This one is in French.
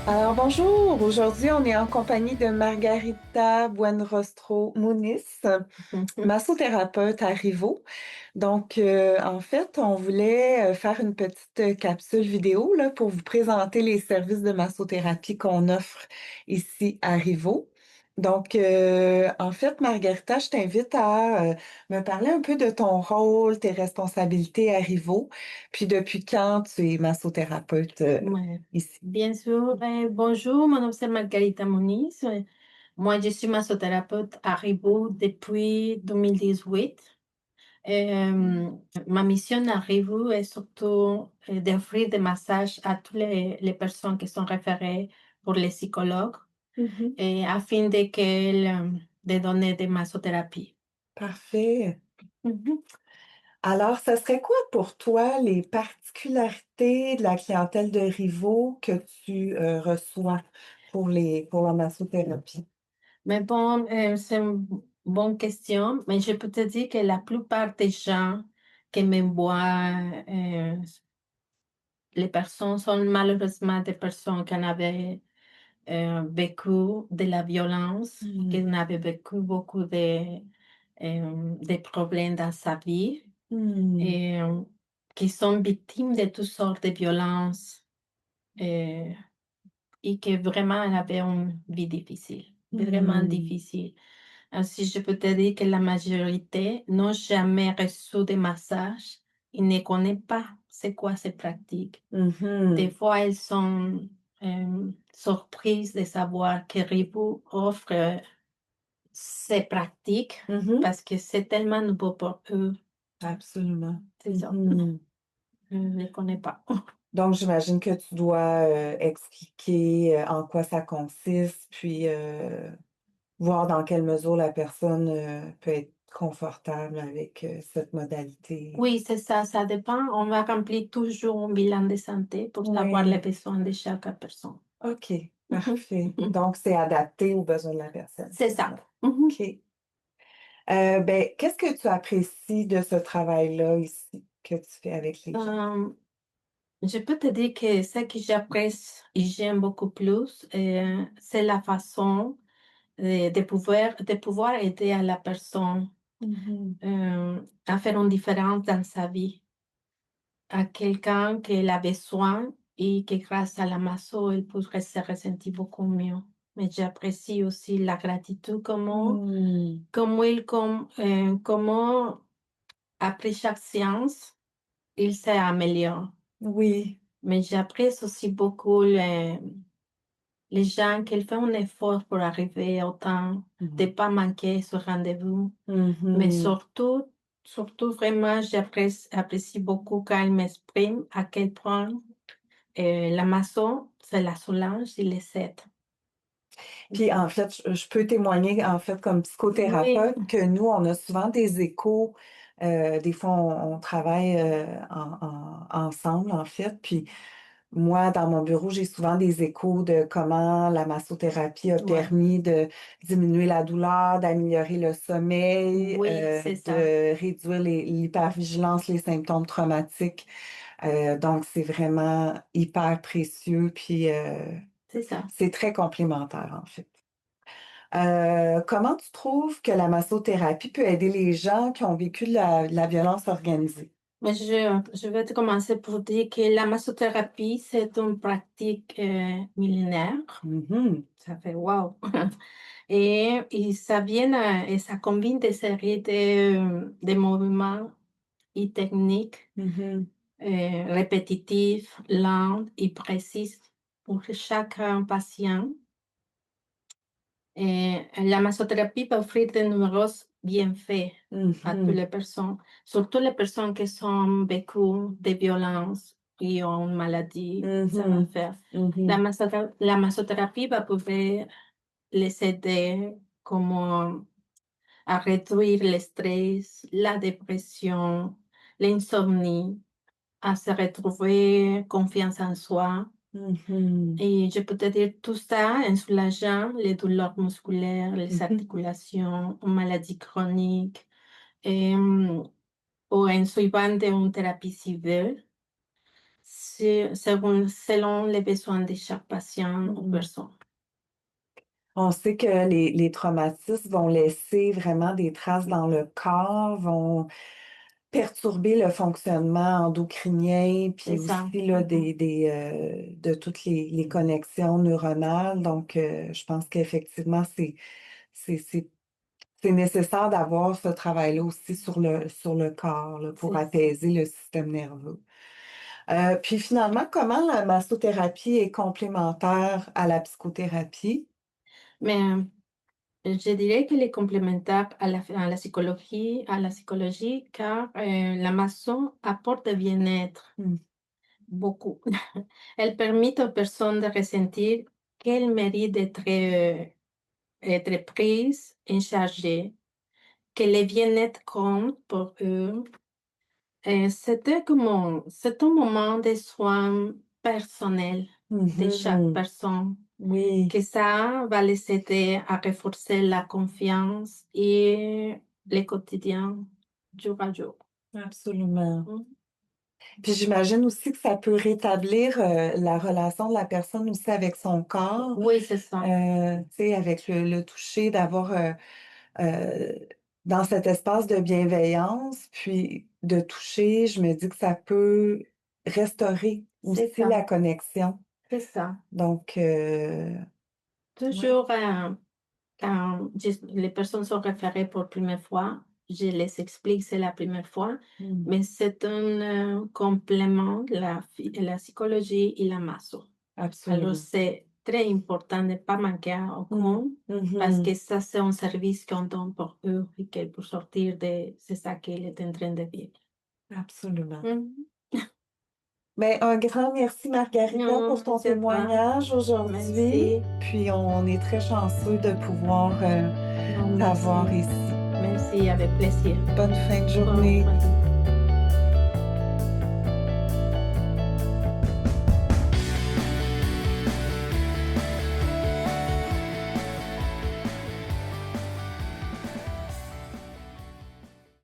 Alors bonjour, aujourd'hui on est en compagnie de Margarita Buenrostro Muniz, massothérapeute à Rivo. Donc en fait, on voulait faire une petite capsule vidéo là, pour vous présenter les services de massothérapie qu'on offre ici à Rivo. Donc en fait, Margarita, je t'invite à me parler un peu de ton rôle, tes responsabilités à Rivo, puis depuis quand tu es massothérapeute Ouais. ici. Bien sûr. Bonjour, mon nom c'est Margarita Moniz. Moi, je suis massothérapeute à Ribot depuis 2018. Euh, Ma mission à Ribot est surtout d'offrir des massages à toutes les personnes qui sont référées pour les psychologues Mhm. et afin de donner des massothérapies. Parfait. Mhm. Alors, ce serait quoi pour toi les particularités de la clientèle de Rivo que tu reçois pour la massothérapie? Mais bon, c'est une bonne question, mais je peux te dire que la plupart des gens qui me voient, les personnes sont malheureusement des personnes qui en avaient vécu de la violence, qui Mm. en avaient vécu beaucoup de problèmes dans sa vie Mm. et qui sont victimes de toutes sortes de violences euh, et qui vraiment avaient une vie difficile, vraiment Mm. difficile. Ainsi, je peux te dire que la majorité n'ont jamais reçu de massage. Ils ne connaissent pas c'est quoi ces pratiques. Des Mhm. fois, elles sont surprises de savoir que Ribu offre ces pratiques Mhm. parce que c'est tellement nouveau pour eux. Absolument. C'est ça. Mhm. Je ne les connais pas. Donc, j'imagine que tu dois expliquer en quoi ça consiste, puis voir dans quelle mesure la personne peut être confortable avec cette modalité. Oui, c'est ça, ça dépend. On va remplir toujours un bilan de santé pour savoir les Oui. besoins de chaque personne. OK, parfait. Donc, c'est adapté aux besoins de la personne, C'est c'est ça. ça? Mhm. OK. Ben, qu'est-ce que tu apprécies de ce travail-là ici, que tu fais avec les gens? Euh, je peux te dire que ce que j'apprécie et j'aime beaucoup plus, c'est la façon de pouvoir aider à la personne Mhm. à faire une différence dans sa vie, à quelqu'un qui a besoin et que grâce à la masso, il pourrait se ressentir beaucoup mieux. Mais j'apprécie aussi la gratitude, Hmm. comment après chaque séance, il s'améliore. Oui. Mais j'apprécie aussi beaucoup les gens qui font un effort pour arriver au temps, de Mhm. ne pas manquer ce rendez-vous. Mais Mhm. surtout vraiment, apprécie beaucoup quand ils m'expriment à quel point la maçon, c'est la solange et les aide. Puis en fait, je peux témoigner en fait comme Oui, psychothérapeute que nous, on a souvent des échos. Des fois, on travaille ensemble en fait. Puis moi, dans mon bureau, j'ai souvent des échos de comment la massothérapie a ouais, permis de diminuer la douleur, d'améliorer le sommeil, oui, c'est ça, de réduire l'hypervigilance, les symptômes traumatiques. Donc, c'est vraiment hyper précieux. Puis c'est ça. c'est très complémentaire en fait. Comment tu trouves que la massothérapie peut aider les gens qui ont vécu de la violence organisée? Mais je vais te commencer pour dire que la massothérapie, c'est une pratique millénaire. Mhm. Ça fait wow. Et ça vient et ça combine des séries de mouvements et techniques Mhm. répétitifs, lentes et précises pour chaque patient. La massothérapie peut offrir de nombreux bienfaits à toutes Mhm. les personnes, surtout les personnes qui ont vécu des violences et ont une maladie, ça va Mhm. faire. La, Mhm. la massothérapie va pouvoir les aider comme à réduire le stress, la dépression, l'insomnie, à se retrouver confiance en soi. Mhm. Et je peux te dire tout ça en soulageant les douleurs musculaires, les Mhm. articulations, maladies chroniques, et, ou en suivant une thérapie civile. selon les besoins de chaque patient ou personne. On sait que les traumatismes vont laisser vraiment des traces dans le corps, vont perturber le fonctionnement endocrinien, C'est puis ça. aussi là, de toutes les connexions neuronales. Donc, je pense qu'effectivement, c'est, c'est, c'est nécessaire d'avoir ce travail-là aussi sur le corps là, pour C'est apaiser le système nerveux. Puis finalement, comment la massothérapie est complémentaire à la psychothérapie? Mais je dirais qu'elle est complémentaire à la psychologie, car la maçon apporte le bien-être Hmm. beaucoup. Elle permet aux personnes de ressentir qu'elles méritent être prises en charge, que le bien-être compte pour eux. C'est un moment de soins personnels de chaque Mhm. personne, Oui, que ça va les aider à renforcer la confiance et le quotidien jour à jour. absolument. Mm. Puis j'imagine aussi que ça peut rétablir la relation de la personne aussi avec son corps, Oui, c'est ça, tu sais, avec le toucher, d'avoir euh, dans cet espace de bienveillance, puis de toucher, je me dis que ça peut restaurer c'est aussi ça, la connexion. c'est ça. Donc, ouais. Toujours, quand les personnes sont référées pour première fois, je les explique, c'est la première fois, Mm. mais c'est un complément, la psychologie et la masso. Alors, Absolument. c'est très important de ne pas manquer au Mm. compte parce que Mhm. ça, c'est un service qu'on donne pour eux et que pour sortir de c'est ça qu'il est en train de vivre. Absolument. Mhm. Ben, un grand merci, Margarita, Non, pour ton c'est à toi. témoignage aujourd'hui. Merci. Puis, on est très chanceux de pouvoir Non, t'avoir merci. ici. Merci, avec plaisir. Bonne fin de Bon, journée. bonne